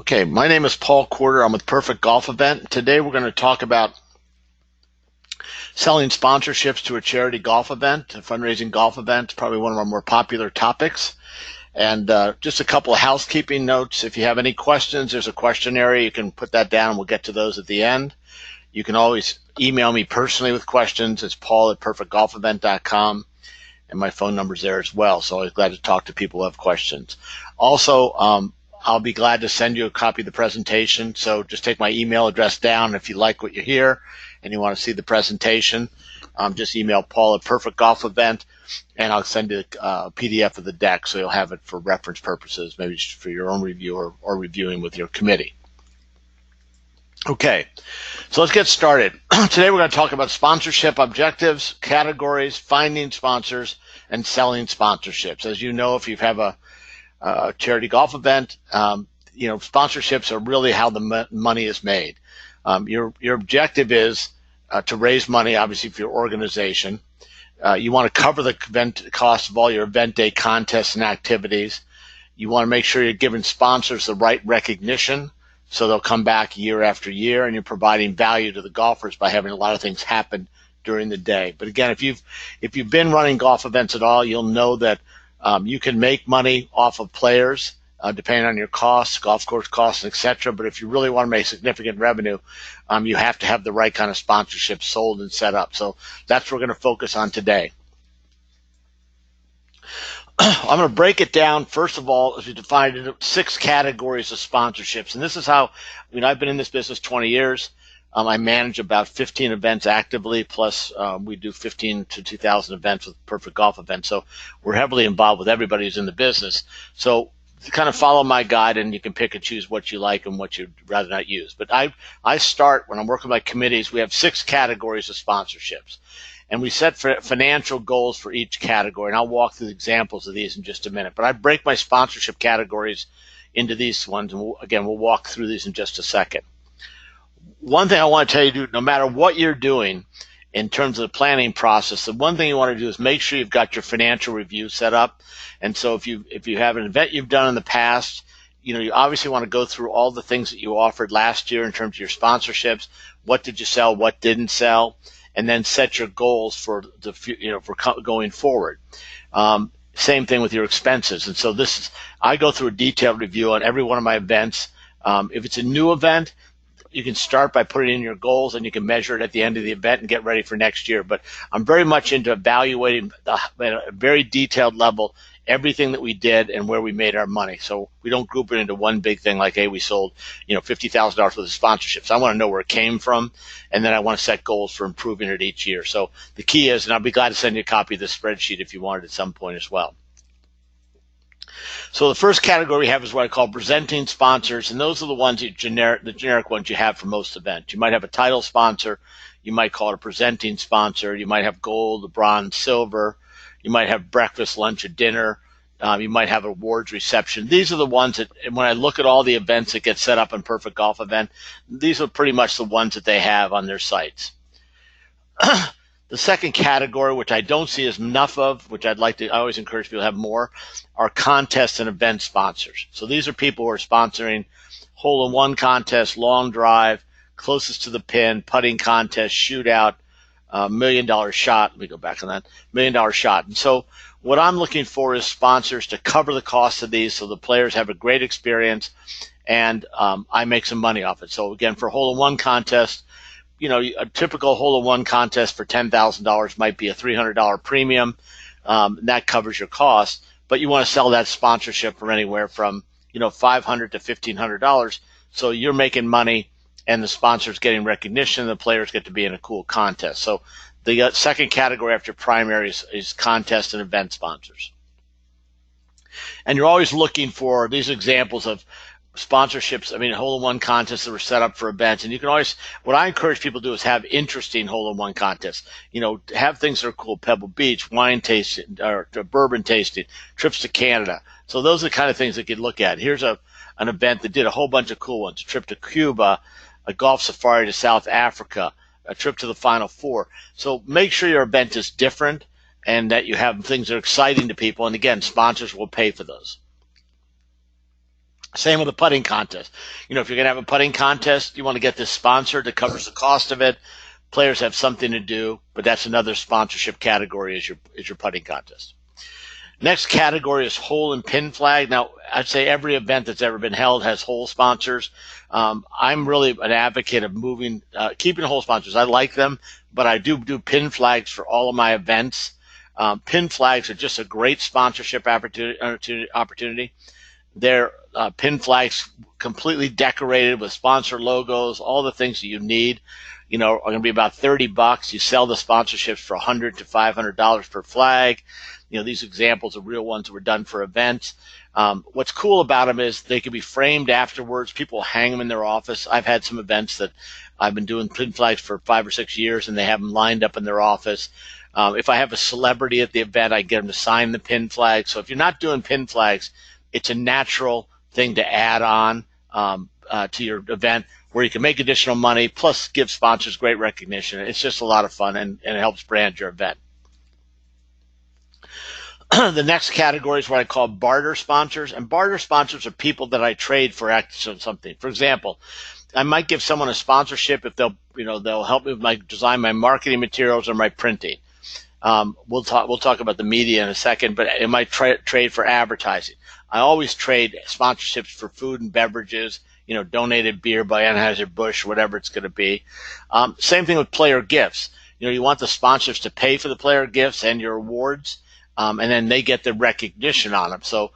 Okay, my name is Paul Quarter. I'm with Perfect Golf Event. Today we're going to talk about selling sponsorships to a charity golf event, a fundraising golf event, probably one of our more popular topics. And just a couple of housekeeping notes. If you have any questions, there's a question area. You can put that down and we'll get to those at the end. You can always email me personally with questions. It's paul@perfectgolfevent.com. And my phone number's there as well. So I'm glad to talk to people who have questions. Also, I'll be glad to send you a copy of the presentation. So just take my email address down. If you like what you hear and you want to see the presentation, just email Paul@Perfect.Golf.Event and I'll send you a PDF of the deck so you'll have it for reference purposes, maybe for your own review or reviewing with your committee. Okay, so let's get started. Today we're going to talk about sponsorship objectives, categories, finding sponsors, and selling sponsorships. As you know, if you have a charity golf event, sponsorships are really how the money is made. Your objective is to raise money, obviously, for your organization. You want to cover the event costs of all your event day contests and activities. You want to make sure you're giving sponsors the right recognition so they'll come back year after year, and you're providing value to the golfers by having a lot of things happen during the day. But again, if you've been running golf events at all, you'll know that you can make money off of players depending on your costs, golf course costs, etc. But if you really want to make significant revenue, you have to have the right kind of sponsorship sold and set up. So that's what we're going to focus on today. I'm going to break it down, first of all, as we define it, 6 categories of sponsorships. And this is how, I've been in this business 20 years. I manage about 15 events actively, plus we do 15 to 2,000 events with Perfect Golf Event. So we're heavily involved with everybody who's in the business. So kind of follow my guide, and you can pick and choose what you like and what you'd rather not use. But I start, when I'm working with my committees, we have 6 categories of sponsorships. And we set financial goals for each category. And I'll walk through the examples of these in just a minute. But I break my sponsorship categories into these ones. And we'll walk through these in just a second. One thing I want to tell you, no matter what you're doing in terms of the planning process, the one thing you want to do is make sure you've got your financial review set up. And so if you have an event you've done in the past, you obviously want to go through all the things that you offered last year in terms of your sponsorships. What did you sell? What didn't sell? And then set your goals for for going forward. Same thing with your expenses. And so I go through a detailed review on every one of my events. If it's a new event, you can start by putting in your goals, and you can measure it at the end of the event and get ready for next year. But I'm very much into evaluating at a very detailed level everything that we did and where we made our money. So we don't group it into one big thing like, hey, we sold $50,000 worth of sponsorships. I want to know where it came from, and then I want to set goals for improving it each year. So the key is, and I'll be glad to send you a copy of this spreadsheet if you want it at some point as well. So the first category we have is what I call presenting sponsors, and those are the ones the generic ones you have for most events. You might have a title sponsor, you might call it a presenting sponsor, you might have gold, bronze, silver, you might have breakfast, lunch, or dinner, you might have awards reception. These are the ones that, when I look at all the events that get set up in Perfect Golf Event, these are pretty much the ones that they have on their sites. The second category, which I don't see as enough of, which I always encourage people to have more, are contest and event sponsors. So these are people who are sponsoring hole-in-one contest, long drive, closest to the pin, putting contest, shootout, $1 million shot. Let me go back on that. $1 million shot. And so what I'm looking for is sponsors to cover the cost of these so the players have a great experience and I make some money off it. So again, for a hole-in-one contest, a typical hole-in-one contest for $10,000 might be a $300 premium. That covers your costs, but you want to sell that sponsorship for anywhere from $500 to $1,500. So you're making money, and the sponsor's getting recognition. The players get to be in a cool contest. So the second category after primary is contest and event sponsors. And you're always looking for these examples of sponsorships, hole-in-one contests that were set up for events. And you can always, what I encourage people to do is have interesting hole-in-one contests. Have things that are cool, Pebble Beach, wine tasting, or bourbon tasting, trips to Canada. So those are the kind of things that you can look at. Here's an event that did a whole bunch of cool ones: a trip to Cuba, a golf safari to South Africa, a trip to the Final Four. So make sure your event is different and that you have things that are exciting to people. And again, sponsors will pay for those. Same with the putting contest. If you're going to have a putting contest, you want to get this sponsored that covers the cost of it. Players have something to do, but that's another sponsorship category is your putting contest. Next category is hole and pin flag. Now, I'd say every event that's ever been held has hole sponsors. I'm really an advocate of keeping hole sponsors. I like them, but I do pin flags for all of my events. Pin flags are just a great sponsorship opportunity. They're pin flags completely decorated with sponsor logos, all the things that you need. Are going to be about $30. You sell the sponsorships for $100 to $500 per flag. These examples are real ones that were done for events. What's cool about them is they can be framed afterwards. People hang them in their office. I've had some events that I've been doing pin flags for 5 or 6 years, and they have them lined up in their office. If I have a celebrity at the event, I get them to sign the pin flag. So if you're not doing pin flags, it's a natural thing to add on to your event where you can make additional money, plus give sponsors great recognition. It's just a lot of fun, and it helps brand your event. The next category is what I call barter sponsors, and barter sponsors are people that I trade for something. For example, I might give someone a sponsorship if they'll help me with design my marketing materials or my printing. We'll talk about the media in a second, but it might trade for advertising. I always trade sponsorships for food and beverages, donated beer by Anheuser-Busch, whatever it's going to be. Same thing with player gifts. You want the sponsors to pay for the player gifts and your awards, and then they get the recognition on them. So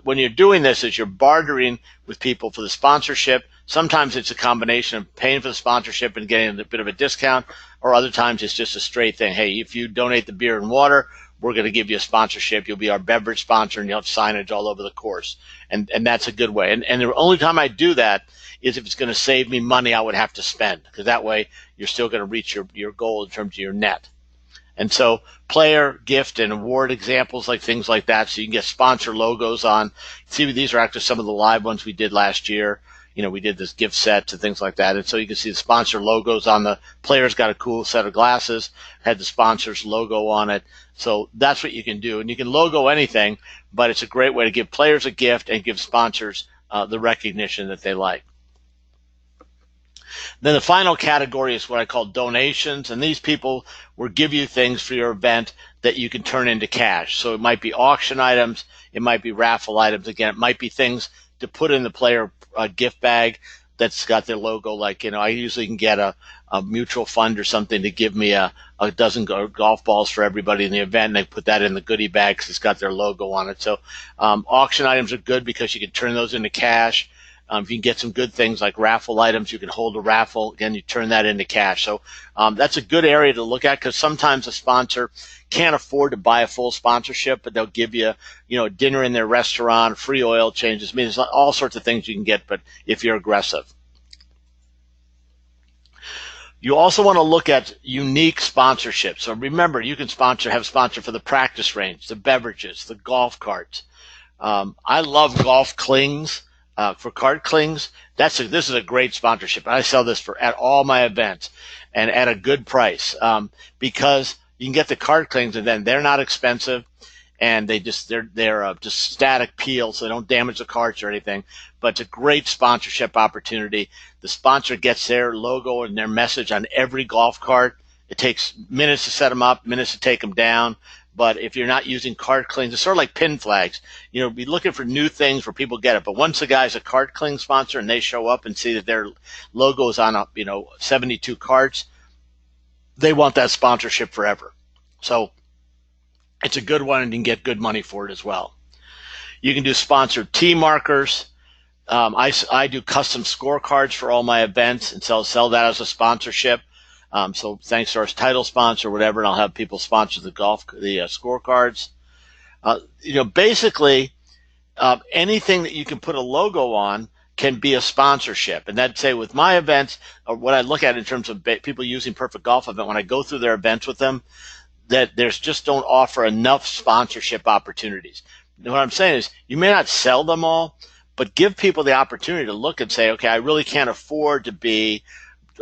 when you're doing this, is you're bartering with people for the sponsorship. Sometimes it's a combination of paying for the sponsorship and getting a bit of a discount, or other times it's just a straight thing. Hey, if you donate the beer and water, we're going to give you a sponsorship. You'll be our beverage sponsor, and you'll have signage all over the course. And that's a good way. And the only time I do that is if it's going to save me money I would have to spend, because that way you're still going to reach your goal in terms of your net. And so player, gift, and award examples, like things like that, so you can get sponsor logos on. See, these are actually some of the live ones we did last year. We did this gift sets and things like that. And so you can see the sponsor logos on the players. Got a cool set of glasses, had the sponsor's logo on it. So that's what you can do. And you can logo anything, but it's a great way to give players a gift and give sponsors the recognition that they like. Then the final category is what I call donations, and these people will give you things for your event that you can turn into cash. So it might be auction items, it might be raffle items. Again, it might be things to put in the player gift bag that's got their logo. Like, I usually can get a mutual fund or something to give me a dozen golf balls for everybody in the event, and they put that in the goodie bag because it's got their logo on it. So auction items are good because you can turn those into cash. If you can get some good things like raffle items, you can hold a raffle. Again, you turn that into cash. So that's a good area to look at, because sometimes a sponsor can't afford to buy a full sponsorship, but they'll give you, dinner in their restaurant, free oil changes. I mean, there's all sorts of things you can get, but if you're aggressive. You also want to look at unique sponsorships. So remember, you can have sponsor for the practice range, the beverages, the golf carts. I love golf clings. For cart clings, this is a great sponsorship. I sell this at all my events and at a good price, because you can get the cart clings, and then they're not expensive, and they're just static peel, so they don't damage the carts or anything. But it's a great sponsorship opportunity. The sponsor gets their logo and their message on every golf cart. It takes minutes to set them up, minutes to take them down. But if you're not using cart clings, it's sort of like pin flags. Be looking for new things where people get it. But once a guy's a cart cling sponsor and they show up and see that their logo is on 72 carts, they want that sponsorship forever. So it's a good one, and you can get good money for it as well. You can do sponsored tee markers. I do custom scorecards for all my events and sell that as a sponsorship. So thanks to our title sponsor, whatever, and I'll have people sponsor the scorecards. Basically, anything that you can put a logo on can be a sponsorship. And that'd say with my events, or what I look at in terms of people using Perfect Golf Event, when I go through their events with them, that there's just don't offer enough sponsorship opportunities. What I'm saying is, you may not sell them all, but give people the opportunity to look and say, okay, I really can't afford to be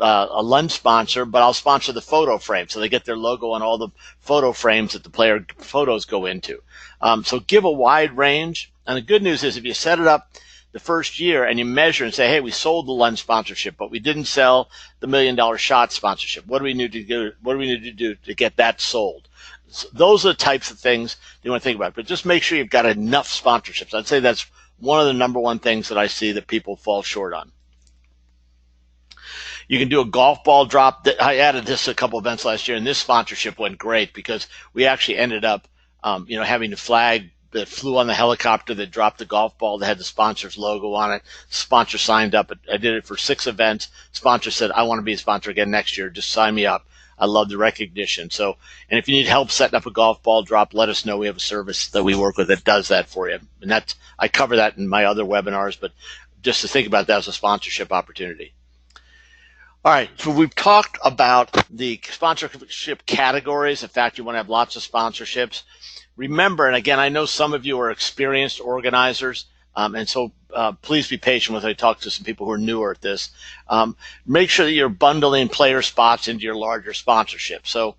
a lunch sponsor, but I'll sponsor the photo frame, so they get their logo on all the photo frames that the player photos go into. So give a wide range. And the good news is, if you set it up, the first year and you measure and say, hey, we sold the lunch sponsorship, but we didn't sell the $1 million shot sponsorship. What do we need to do? What do we need to do to get that sold? So those are the types of things you want to think about. But just make sure you've got enough sponsorships. I'd say that's one of the number one things that I see that people fall short on. You can do a golf ball drop. I added this to a couple events last year, and this sponsorship went great because we actually ended up, having the flag that flew on the helicopter that dropped the golf ball that had the sponsor's logo on it. Sponsor signed up. I did it for 6 events. Sponsor said, I want to be a sponsor again next year. Just sign me up. I love the recognition. So, and if you need help setting up a golf ball drop, let us know. We have a service that we work with that does that for you. And I cover that in my other webinars, but just to think about that as a sponsorship opportunity. All right, so we've talked about the sponsorship categories. In fact, you want to have lots of sponsorships. Remember, and again, I know some of you are experienced organizers, and so please be patient with I talk to some people who are newer at this. Make sure that you're bundling player spots into your larger sponsorship. So,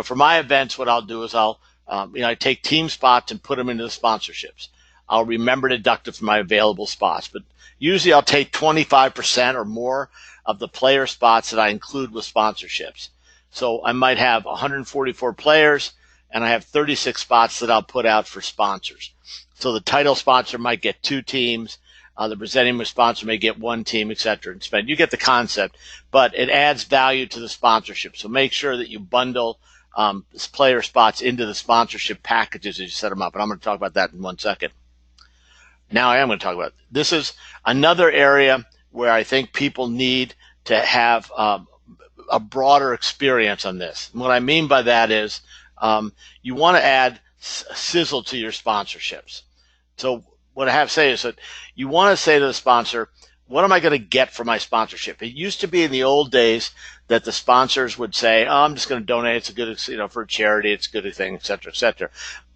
for my events, what I'll do is I take team spots and put them into the sponsorships. I'll remember to deduct it from my available spots, but usually I'll take 25% or more of the player spots that I include with sponsorships. So I might have 144 players and I have 36 spots that I'll put out for sponsors. So the title sponsor might get 2 teams, the presenting sponsor may get 1 team, etc. You get the concept, but it adds value to the sponsorship. So make sure that you bundle player spots into the sponsorship packages as you set them up. And I'm going to talk about that in 1 second. Now I am going to talk about it. This is another area where I think people need to have a broader experience on this. And what I mean by that is you want to add sizzle to your sponsorships. So what I have to say is that you want to say to the sponsor, what am I going to get for my sponsorship? It used to be in the old days that the sponsors would say, oh, I'm just going to donate. It's a good, for a charity. It's a good thing, et cetera, et cetera.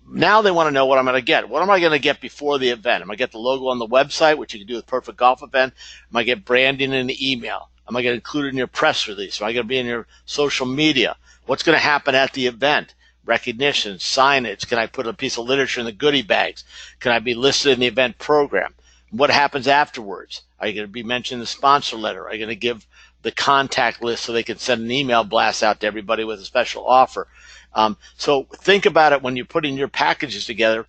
Now they want to know what I'm going to get. What am I going to get before the event? Am I get the logo on the website, which you can do with Perfect Golf Event? Am I get branding in the email? Am I going to include it in your press release? Am I going to be in your social media? What's going to happen at the event? Recognition, signage. Can I put a piece of literature in the goodie bags? Can I be listed in the event program? What happens afterwards? Are you going to be mentioned in the sponsor letter? Are you going to give the contact list so they can send an email blast out to everybody with a special offer? So think about it when you're putting your packages together.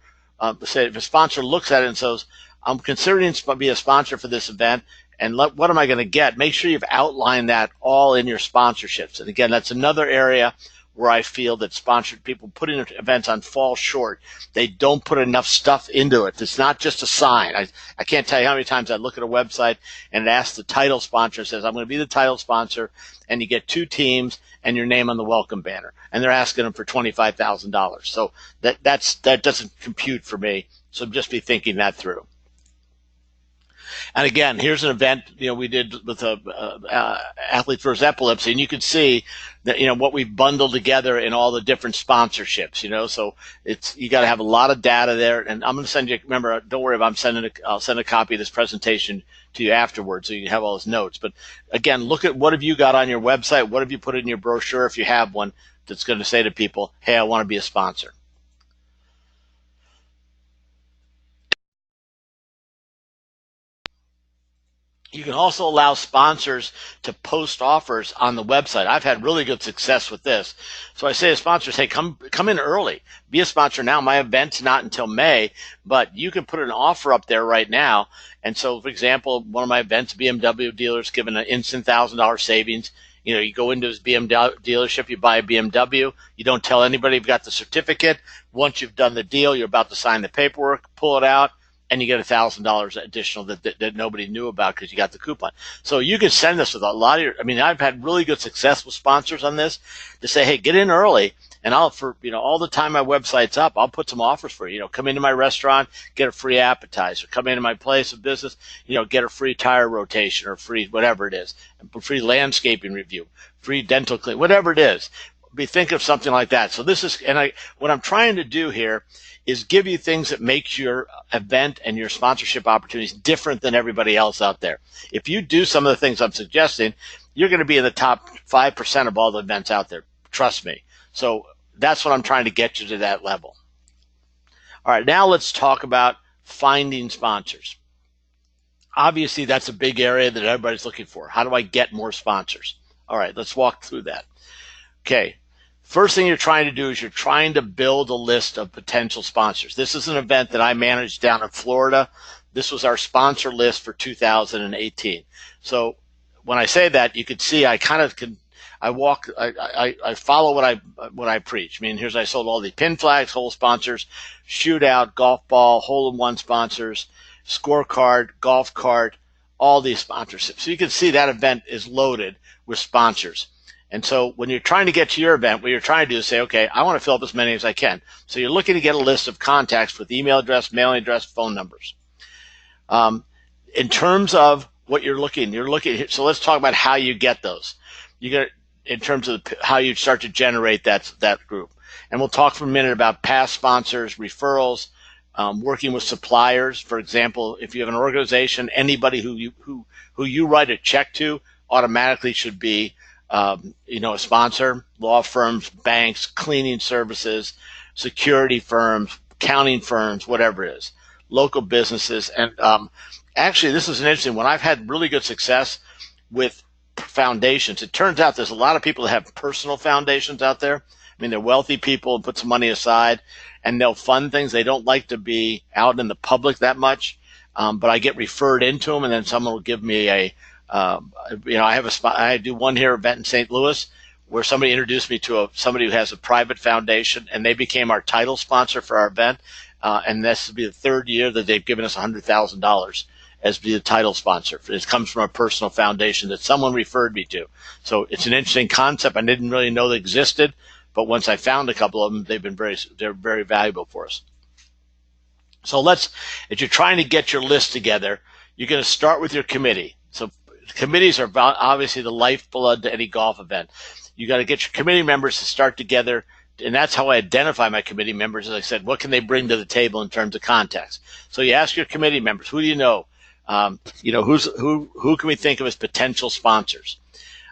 Say if a sponsor looks at it and says, I'm considering to be a sponsor for this event, and what am I going to get? Make sure you've outlined that all in your sponsorships. And again, that's another area where I feel that sponsored people putting events on fall short. They don't put enough stuff into it. It's not just a sign. I can't tell you how many times I look at a website and it asks the title sponsor, says, I'm going to be the title sponsor, and you get 2 teams and your name on the welcome banner. And they're asking them for $25,000. So that doesn't compute for me. So just be thinking that through. And again, here's an event we did with Athletes vs. Epilepsy, and you can see that what we've bundled together in all the different sponsorships. So you got to have a lot of data there. And I'm going to send you. Remember, don't worry about I'll send a copy of this presentation to you afterwards, so you can have all those notes. But again, look at what have you got on your website. What have you put in your brochure, if you have one, that's going to say to people, hey, I want to be a sponsor. You can also allow sponsors to post offers on the website. I've had really good success with this. So I say to sponsors, hey, come in early. Be a sponsor now. My event's not until May, but you can put an offer up there right now. And so, for example, one of my events, BMW dealers giving an instant $1,000 savings. You go into his BMW dealership, you buy a BMW. You don't tell anybody you've got the certificate. Once you've done the deal, you're about to sign the paperwork, pull it out, and you get $1,000 additional that nobody knew about because you got the coupon. So you can send this with a lot of I've had really good success with sponsors on this to say, hey, get in early, and all the time my website's up, I'll put some offers for you. Come into my restaurant, get a free appetizer. Come into my place of business, get a free tire rotation or free whatever it is, free landscaping review, free dental clean, whatever it is. Think of something like that. So this is, what I'm trying to do here is give you things that makes your event and your sponsorship opportunities different than everybody else out there. If you do some of the things I'm suggesting, you're going to be in the top 5% of all the events out there. Trust me. So that's what I'm trying to get you to that level. All right, now let's talk about finding sponsors. obviously that's a big area that everybody's looking for. How do I get more sponsors? All right, let's walk through that. Okay. First thing you're trying to do is you're trying to build a list of potential sponsors. This is an event that I managed down in Florida. This was our sponsor list for 2018. So when I say that, you can see I kind of can, I follow what I preach. I mean, I sold all the pin flags, hole sponsors, shootout, golf ball, hole-in-one sponsors, scorecard, golf cart, all these sponsorships. So you can see that event is loaded with sponsors. And so when you're trying to get to your event, what you're trying to do is say, okay, I want to fill up as many as I can. So you're looking to get a list of contacts with email address, mailing address, phone numbers. In terms of what you're looking, so let's talk about how you get those. You get in terms of how you start to generate that group. And we'll talk for a minute about past sponsors, referrals, working with suppliers. For example, if you have an organization, anybody who you write a check to automatically should be a sponsor. Law firms, banks, cleaning services, security firms, accounting firms, whatever it is, local businesses. And actually, this is an interesting one. I've had really good success with foundations. It turns out there's a lot of people that have personal foundations out there. I mean, they're wealthy people and put some money aside, and they'll fund things. They don't like to be out in the public that much, but I get referred into them, and then someone will give me I do one here event in St. Louis where somebody introduced me to somebody who has a private foundation, and they became our title sponsor for our event. And this will be the third year that they've given us $100,000 as the title sponsor. It comes from a personal foundation that someone referred me to. So it's an interesting concept. I didn't really know they existed, but once I found a couple of them, they're very valuable for us. So if you're trying to get your list together, you're going to start with your committee. So committees are obviously the lifeblood to any golf event. You got to get your committee members to start together, and that's how I identify my committee members. As I said, what can they bring to the table in terms of contacts? So you ask your committee members, who do you know? Who can we think of as potential sponsors?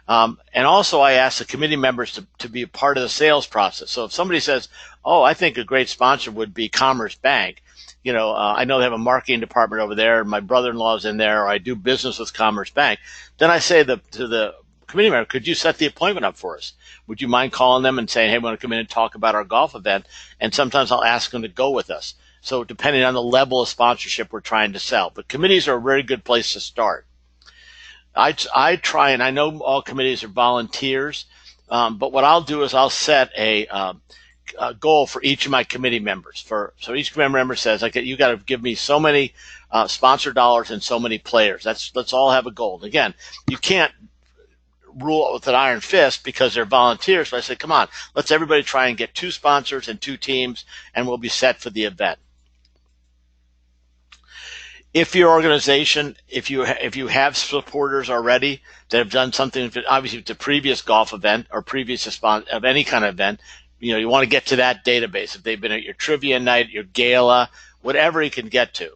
And also I ask the committee members to be a part of the sales process. So if somebody says, oh, I think a great sponsor would be Commerce Bank, I know they have a marketing department over there, my brother-in-law's in there, or I do business with Commerce Bank, then I say to the committee member, could you set the appointment up for us? Would you mind calling them and saying, hey, we want to come in and talk about our golf event? And sometimes I'll ask them to go with us. So depending on the level of sponsorship we're trying to sell. But committees are a very good place to start. I try, and I know all committees are volunteers, but what I'll do is I'll set a goal for each of my committee members. So each committee member says, okay, you got to give me so many sponsor dollars and so many players. Let's all have a goal. Again, you can't rule it with an iron fist because they're volunteers. So I say, come on, let's everybody try and get 2 sponsors and 2 teams, and we'll be set for the event. If your organization, if you have supporters already that have done something, obviously with the previous golf event or previous of any kind of event, you want to get to that database. If they've been at your trivia night, your gala, whatever you can get to,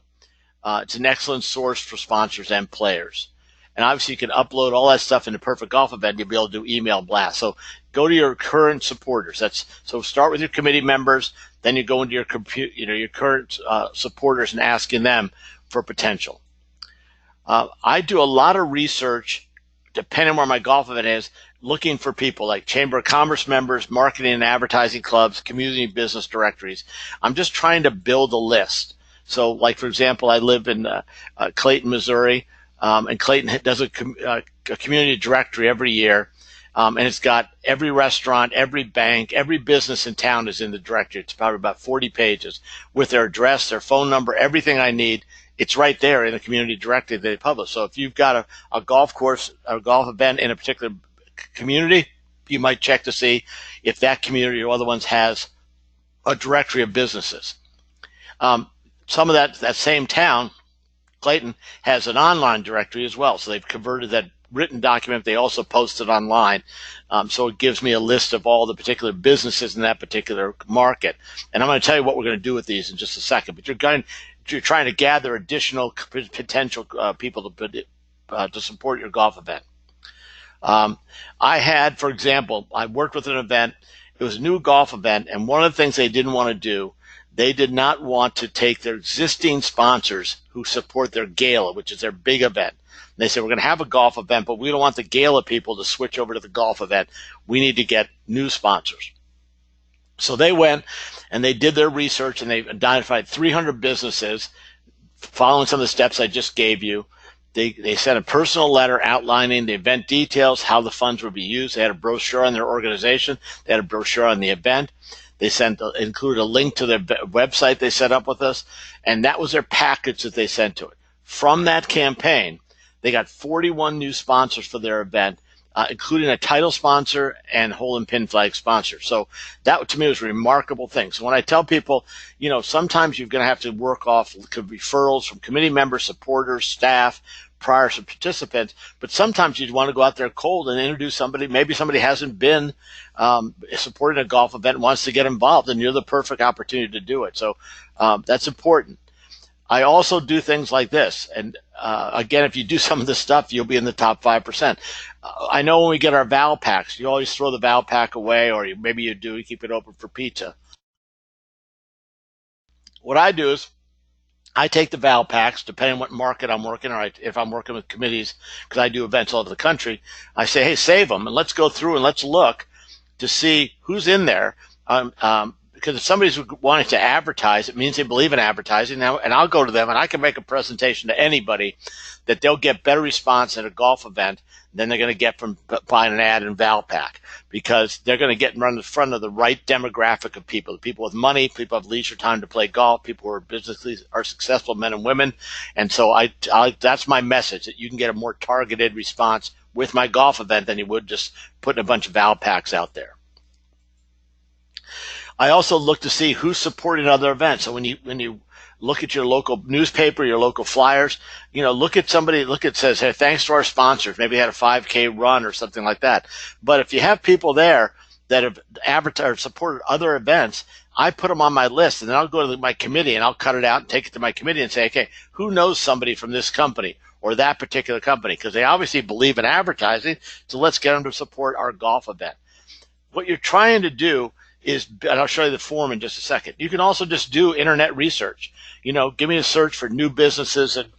it's an excellent source for sponsors and players. And obviously, you can upload all that stuff into Perfect Golf Event. You'll be able to do email blasts. So go to your current supporters. So start with your committee members, then you go into your your current supporters and asking them for potential. I do a lot of research, depending on where my golf event is, looking for people like Chamber of Commerce members, marketing and advertising clubs, community business directories. I'm just trying to build a list. So, like, for example, I live in Clayton, Missouri, and Clayton does a community directory every year, and it's got every restaurant, every bank, every business in town is in the directory. It's probably about 40 pages with their address, their phone number, everything I need. It's right there in the community directory that they publish. So if you've got a golf course or golf event in a particular community, you might check to see if that community or other ones has a directory of businesses. Some of that same town, Clayton, has an online directory as well. So they've converted that written document. They also post it online. So it gives me a list of all the particular businesses in that particular market. And I'm going to tell you what we're going to do with these in just a second. But you're trying to gather additional potential people to support your golf event. I had, for example, I worked with an event. It was a new golf event, and one of the things they didn't want to do, They did not want to take their existing sponsors who support their gala, which is their big event. And they said, we're going to have a golf event, but we don't want the gala people to switch over to the golf event. We need to get new sponsors. So they went and they did their research and they identified 300 businesses following some of the steps I just gave you. They sent a personal letter outlining the event details, how the funds would be used. They had a brochure on their organization. They had a brochure on the event. They included a link to their website they set up with us, and that was their package that they sent to it. From that campaign, they got 41 new sponsors for their event, including a title sponsor and hole and pin flag sponsor. So that, to me, was a remarkable thing. So when I tell people, sometimes you're going to have to work off referrals from committee members, supporters, staff, prior participants, but sometimes you'd want to go out there cold and introduce somebody. Maybe somebody hasn't been supporting a golf event and wants to get involved, and you're the perfect opportunity to do it. So that's important. I also do things like this. And again, if you do some of this stuff, you'll be in the top 5%. I know when we get our Val packs, you always throw the Val pack away, or maybe you keep it open for pizza. What I do is I take the Val packs, depending on what market I'm working, or if I'm working with committees, because I do events all over the country. I say, hey, save them, and let's go through and let's look to see who's in there. Because if somebody's wanting to advertise, it means they believe in advertising now, and I'll go to them and I can make a presentation to anybody that they'll get better response at a golf event than they're going to get from buying an ad in Valpak, because they're going to get in front of the right demographic of people, the people with money, people who have leisure time to play golf, people who are business are successful men and women. And so that's my message, that you can get a more targeted response with my golf event than you would just putting a bunch of Valpaks out there. I also look to see who's supporting other events. So when you look at your local newspaper, your local flyers, look at says, hey, thanks to our sponsors. Maybe they had a 5K run or something like that. But if you have people there that have advertised or supported other events, I put them on my list, and then I'll go to my committee and I'll cut it out and take it to my committee and say, okay, who knows somebody from this company or that particular company? Because they obviously believe in advertising, so let's get them to support our golf event. What you're trying to do is, and I'll show you the form in just a second. You can also just do internet research. Give me a search for new businesses. And,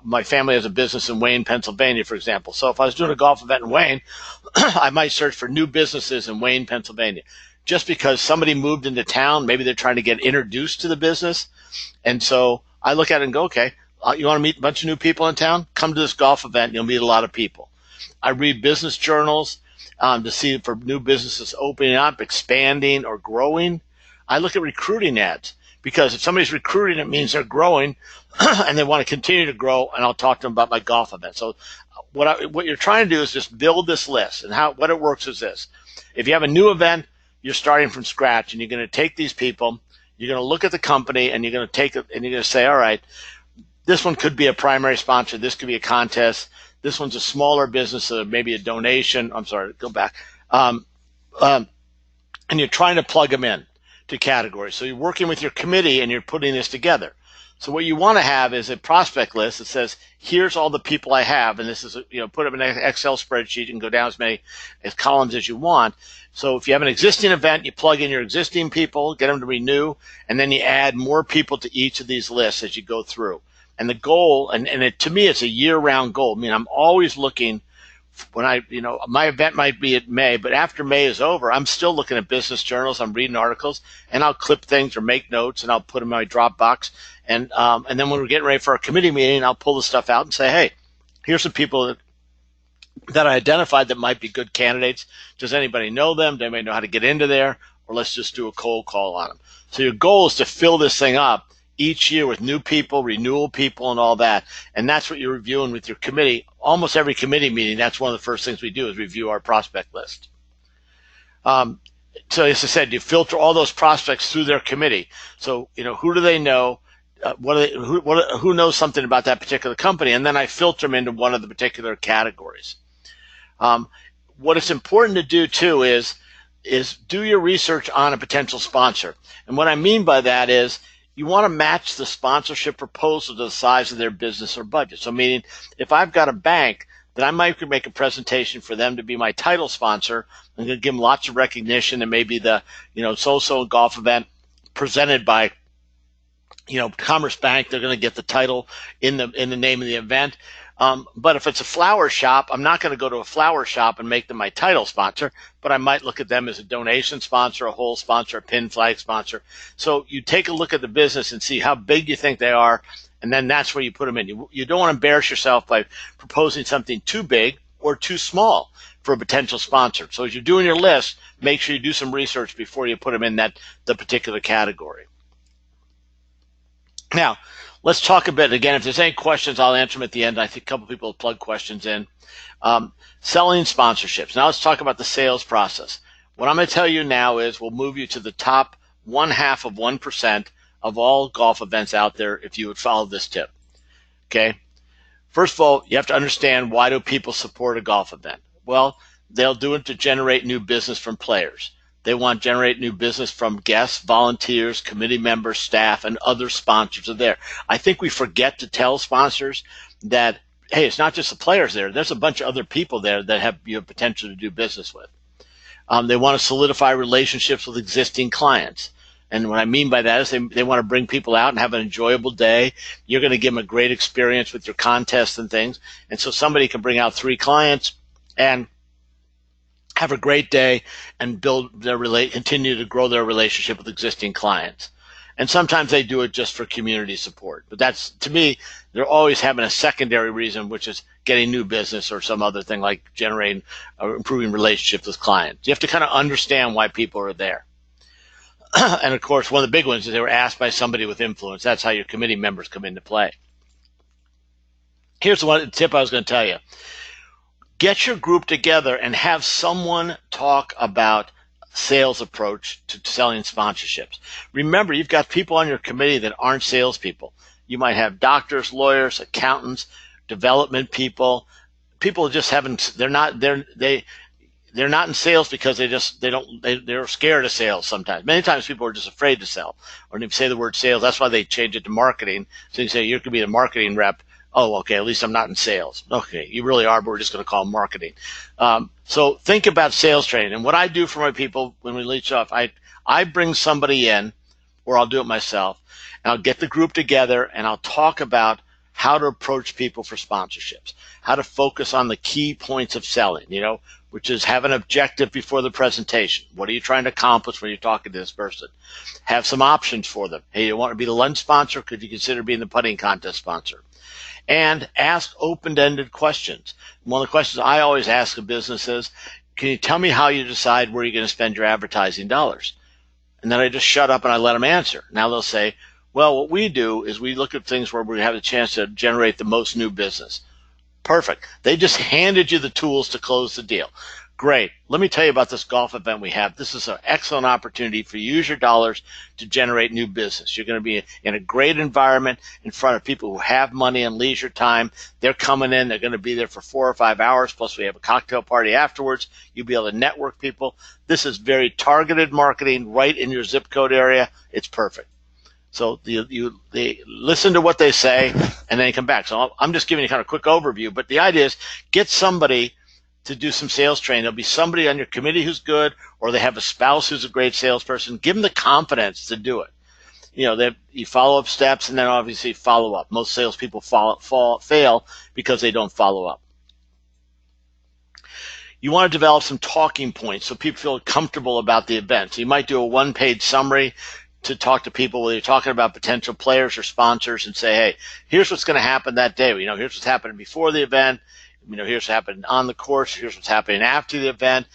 my family has a business in Wayne, Pennsylvania, for example. So if I was doing a golf event in Wayne, I might search for new businesses in Wayne, Pennsylvania. Just because somebody moved into town, maybe they're trying to get introduced to the business. And so I look at it and go, okay, you want to meet a bunch of new people in town? Come to this golf event and you'll meet a lot of people. I read business journals to see for new businesses opening up, expanding, or growing. I look at recruiting ads, because if somebody's recruiting, it means they're growing and they want to continue to grow, and I'll talk to them about my golf event. So what you're trying to do is just build this list, and what it works is this. If you have a new event, you're starting from scratch, and you're going to take these people, you're going to look at the company, and you're going to take it, and you're going to say, all right, this one could be a primary sponsor, this could be a contest, this one's a smaller business, so maybe a donation. I'm sorry, go back. And you're trying to plug them in to categories. So you're working with your committee and you're putting this together. So what you want to have is a prospect list that says, here's all the people I have, and this is, put them in an Excel spreadsheet and go down as many columns as you want. So if you have an existing event, you plug in your existing people, get them to renew, and then you add more people to each of these lists as you go through. And the goal, to me, it's a year-round goal. I mean, I'm always looking. When my event might be at May, but after May is over, I'm still looking at business journals. I'm reading articles, and I'll clip things or make notes, and I'll put them in my Dropbox. And then when we're getting ready for our committee meeting, I'll pull the stuff out and say, hey, here's some people that I identified that might be good candidates. Does anybody know them? Does anybody know how to get into there? Or let's just do a cold call on them. So your goal is to fill this thing up each year with new people, renewal people, and all that. And that's what you're reviewing with your committee. Almost every committee meeting, that's one of the first things we do is review our prospect list. So as I said, you filter all those prospects through their committee. So, who do they know? Who knows something about that particular company? And then I filter them into one of the particular categories. What it's important to do, too, is do your research on a potential sponsor. And what I mean by that is, you want to match the sponsorship proposal to the size of their business or budget. So meaning, if I've got a bank, then I might make a presentation for them to be my title sponsor. I'm going to give them lots of recognition, and maybe the so-so golf event presented by Commerce Bank, they're going to get the title in the name of the event. But if it's a flower shop, I'm not going to go to a flower shop and make them my title sponsor, but I might look at them as a donation sponsor, a whole sponsor, a pin flag sponsor. So you take a look at the business and see how big you think they are, and then that's where you put them in. You don't want to embarrass yourself by proposing something too big or too small for a potential sponsor. So as you're doing your list, make sure you do some research before you put them in the particular category. Now, let's talk a bit. Again, if there's any questions, I'll answer them at the end. I think a couple people have plugged questions in. Selling sponsorships. Now let's talk about the sales process. What I'm going to tell you now is we'll move you to the top 0.5% of all golf events out there if you would follow this tip. Okay? First of all, you have to understand, why do people support a golf event? Well, they'll do it to generate new business from players. They want to generate new business from guests, volunteers, committee members, staff, and other sponsors are there. I think we forget to tell sponsors that, hey, it's not just the players there. There's a bunch of other people there that have potential to do business with. They want to solidify relationships with existing clients. And what I mean by that is they want to bring people out and have an enjoyable day. You're going to give them a great experience with your contests and things. And so somebody can bring out 3 clients and have a great day and continue to grow their relationship with existing clients. And sometimes they do it just for community support. But that's, to me, they're always having a secondary reason, which is getting new business or some other thing like generating or improving relationships with clients. You have to kind of understand why people are there. And of course, one of the big ones is they were asked by somebody with influence. That's how your committee members come into play. Here's the tip I was going to tell you. Get your group together and have someone talk about sales approach to selling sponsorships. Remember, you've got people on your committee that aren't salespeople. You might have doctors, lawyers, accountants, development people. People just haven't. They're not in sales because they're scared of sales sometimes. Many times people are just afraid to sell, or if you say the word sales, that's why they change it to marketing. So you say you could be the marketing rep. Oh, okay, at least I'm not in sales. Okay, you really are, but we're just going to call them marketing. So think about sales training. And what I do for my people when we leech off, I bring somebody in, or I'll do it myself, and I'll get the group together and I'll talk about how to approach people for sponsorships, how to focus on the key points of selling, which is have an objective before the presentation. What are you trying to accomplish when you're talking to this person? Have some options for them. Hey, you want to be the lunch sponsor? Could you consider being the putting contest sponsor? And ask open-ended questions. One of the questions I always ask a business is, can you tell me how you decide where you're going to spend your advertising dollars? And then I just shut up and I let them answer. Now they'll say, well, what we do is we look at things where we have a chance to generate the most new business. Perfect. They just handed you the tools to close the deal. Great. Let me tell you about this golf event we have. This is an excellent opportunity for you to use your dollars to generate new business. You're going to be in a great environment in front of people who have money and leisure time. They're coming in. They're going to be there for 4 or 5 hours. Plus, we have a cocktail party afterwards. You'll be able to network people. This is very targeted marketing right in your zip code area. It's perfect. So they listen to what they say and then you come back. So I'm just giving you kind of a quick overview. But the idea is get somebody to do some sales training. There'll be somebody on your committee who's good, or they have a spouse who's a great salesperson. Give them the confidence to do it. You follow up steps and then obviously follow up. Most salespeople fail because they don't follow up. You want to develop some talking points so people feel comfortable about the event. So you might do a 1-page summary to talk to people, whether you're talking about potential players or sponsors, and say, hey, here's what's going to happen that day. Here's what's happening before the event. Here's what's happening on the course. Here's what's happening after the event.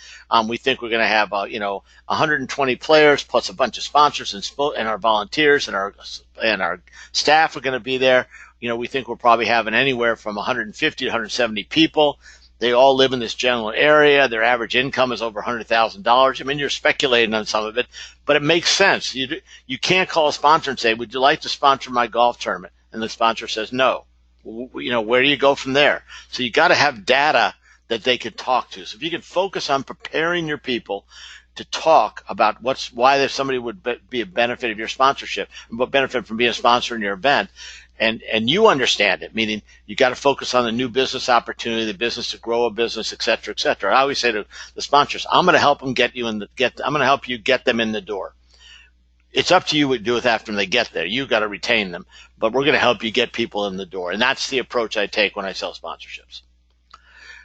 We think we're going to have, 120 players plus a bunch of sponsors and our volunteers and our staff are going to be there. We think we're probably having anywhere from 150 to 170 people. They all live in this general area. Their average income is over $100,000. I mean, you're speculating on some of it, but it makes sense. You can't call a sponsor and say, would you like to sponsor my golf tournament? And the sponsor says no. Where do you go from there? So you got to have data that they can talk to. So if you can focus on preparing your people to talk about why somebody would be a benefit of your sponsorship, and what benefit from being a sponsor in your event, and you understand it, meaning you got to focus on the new business opportunity, the business to grow a business, et cetera, et cetera. I always say to the sponsors, I'm going to help them I'm going to help you get them in the door. It's up to you what to do with after they get there. You got to retain them, but we're going to help you get people in the door. And that's the approach I take when I sell sponsorships.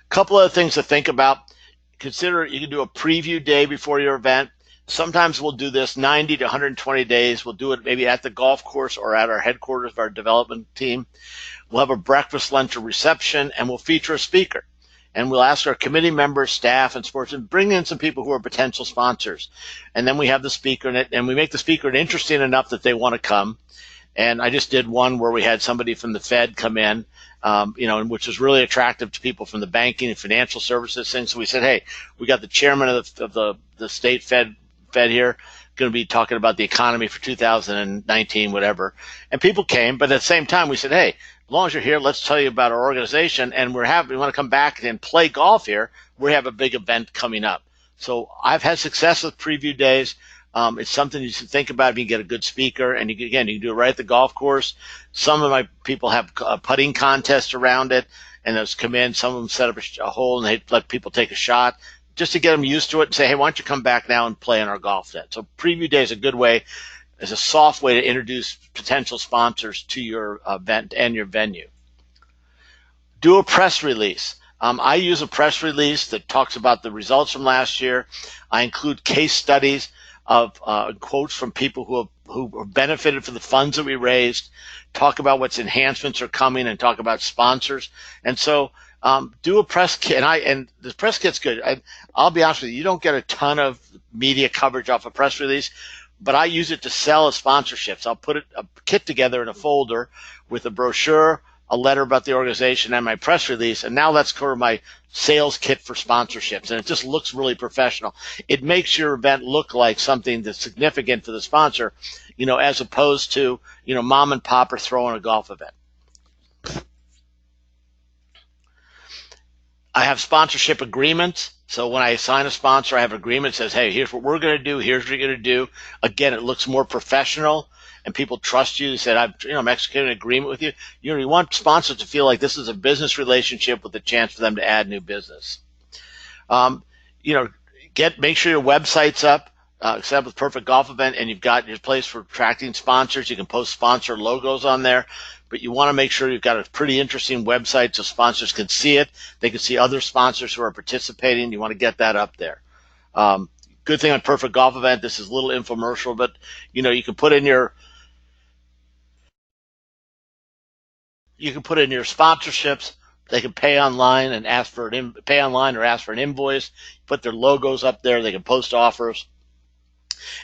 Couple other things to think about. Consider you can do a preview day before your event. Sometimes we'll do this 90 to 120 days. We'll do it maybe at the golf course or at our headquarters of our development team. We'll have a breakfast, lunch, or reception, and we'll feature a speaker. And we'll ask our committee members, staff, and sports, and bring in some people who are potential sponsors. And then we have the speaker in it, and we make the speaker interesting enough that they want to come. And I just did one where we had somebody from the Fed come in, which was really attractive to people from the banking and financial services thing. So we said, hey, we got the chairman of the state Fed here going to be talking about the economy for 2019, whatever. And people came, but at the same time, we said, hey, as long as you're here, let's tell you about our organization, and we want to come back and play golf here. We have a big event coming up. So I've had success with preview days. It's something you should think about if you can get a good speaker, and you can do it right at the golf course. Some of my people have a putting contest around it, and those come in. Some of them set up a hole, and they let people take a shot just to get them used to it and say, hey, why don't you come back now and play in our golf net? So preview day is a good way, is a soft way to introduce potential sponsors to your event and your venue. Do a press release. I use a press release that talks about the results from last year. I include case studies of quotes from people who benefited from the funds that we raised, talk about what's enhancements are coming, and talk about sponsors. And so do a press kit, and the press kit's good. I'll be honest with you, you don't get a ton of media coverage off a press release, but I use it to sell as sponsorships. I'll put a kit together in a folder with a brochure, a letter about the organization, and my press release, and now that's sort of my sales kit for sponsorships, and it just looks really professional. It makes your event look like something that's significant for the sponsor, as opposed to, mom and pop are throwing a golf event. I have sponsorship agreements. So when I sign a sponsor, I have an agreement that says, hey, here's what we're going to do. Here's what you're going to do. Again, it looks more professional, and people trust you. They said, I'm executing an agreement with you. You want sponsors to feel like this is a business relationship with a chance for them to add new business. Make sure your website's up, except with Perfect Golf Event, and you've got your place for attracting sponsors. You can post sponsor logos on there. But you want to make sure you've got a pretty interesting website so sponsors can see it. They can see other sponsors who are participating. You want to get that up there. Good thing on Perfect Golf Event, this is a little infomercial, but you can put in your sponsorships. They can pay online and ask for or ask for an invoice. Put their logos up there. They can post offers,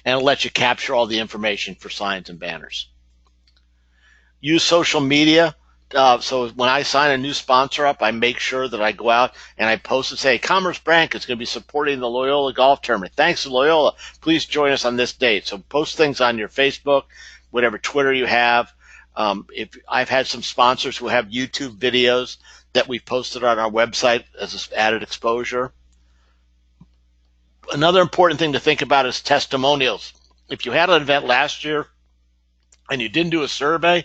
and it'll let you capture all the information for signs and banners. Use social media. So when I sign a new sponsor up, I make sure that I go out and I post and say, Commerce Bank is going to be supporting the Loyola Golf Tournament. Thanks to Loyola. Please join us on this date. So post things on your Facebook, whatever Twitter you have. If I've had some sponsors who have YouTube videos that we've posted on our website as added exposure. Another important thing to think about is testimonials. If you had an event last year and you didn't do a survey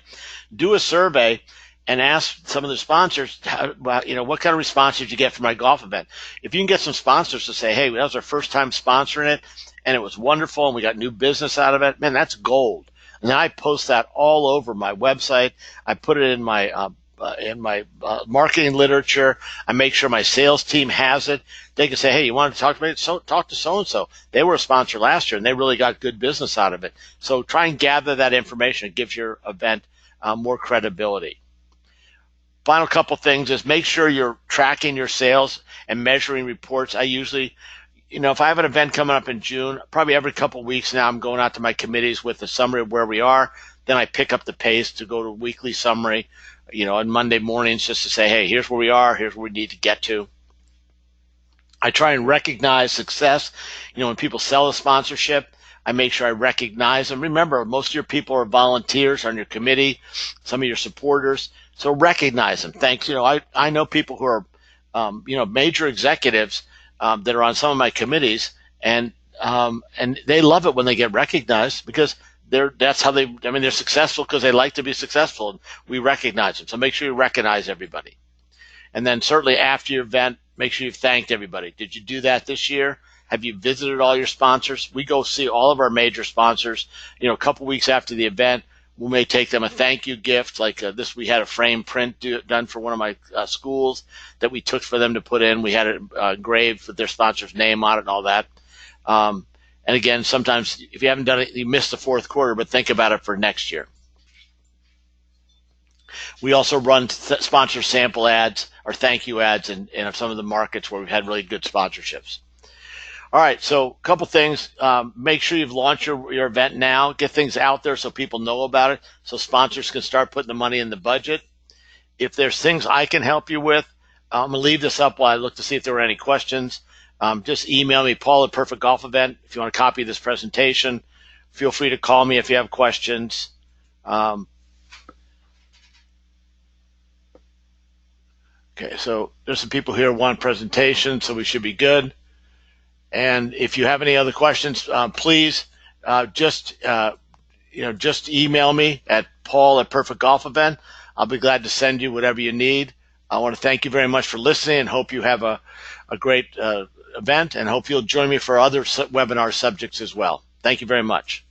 and ask some of the sponsors, what kind of response did you get from my golf event? If you can get some sponsors to say, hey, that was our first time sponsoring it, and it was wonderful, and we got new business out of it, man, that's gold. And then I post that all over my website. I put it in my marketing literature. I make sure my sales team has it. They can say, hey, you want to talk to me? So talk to so-and-so. They were a sponsor last year, and they really got good business out of it. So try and gather that information. It gives your event more credibility. Final couple things is make sure you're tracking your sales and measuring reports. I usually, if I have an event coming up in June, probably every couple of weeks now, I'm going out to my committees with a summary of where we are. Then I pick up the pace to go to a weekly summary, on Monday mornings, just to say, hey, here's where we are, here's where we need to get to. I try and recognize success. When people sell a sponsorship, I make sure I recognize them. Remember, most of your people are volunteers on your committee, some of your supporters, so recognize them. Thanks. I know people who are, major executives that are on some of my committees, and they love it when they get recognized because they're successful because they like to be successful, and we recognize them. So make sure you recognize everybody. And then certainly after your event, make sure you've thanked everybody. Did you do that this year? Have you visited all your sponsors? We go see all of our major sponsors, a couple weeks after the event. We may take them a thank you gift, like this. We had a frame print done for one of my schools that we took for them to put in. We had it engraved with their sponsor's name on it and all that. And again, sometimes if you haven't done it, you missed the fourth quarter, but think about it for next year. We also run sponsor sample ads or thank you ads in some of the markets where we've had really good sponsorships. All right, so a couple things. Make sure you've launched your event now. Get things out there so people know about it, so sponsors can start putting the money in the budget. If there's things I can help you with, I'm going to leave this up while I look to see if there were any questions. Just email me, Paul at Perfect Golf Event. If you want a copy of this presentation, feel free to call me if you have questions. Okay, so there's some people here who want presentation, so we should be good. And if you have any other questions, please just email me at Paul at Perfect Golf Event. I'll be glad to send you whatever you need. I want to thank you very much for listening and hope you have a great event, and hope you'll join me for other webinar subjects as well. Thank you very much.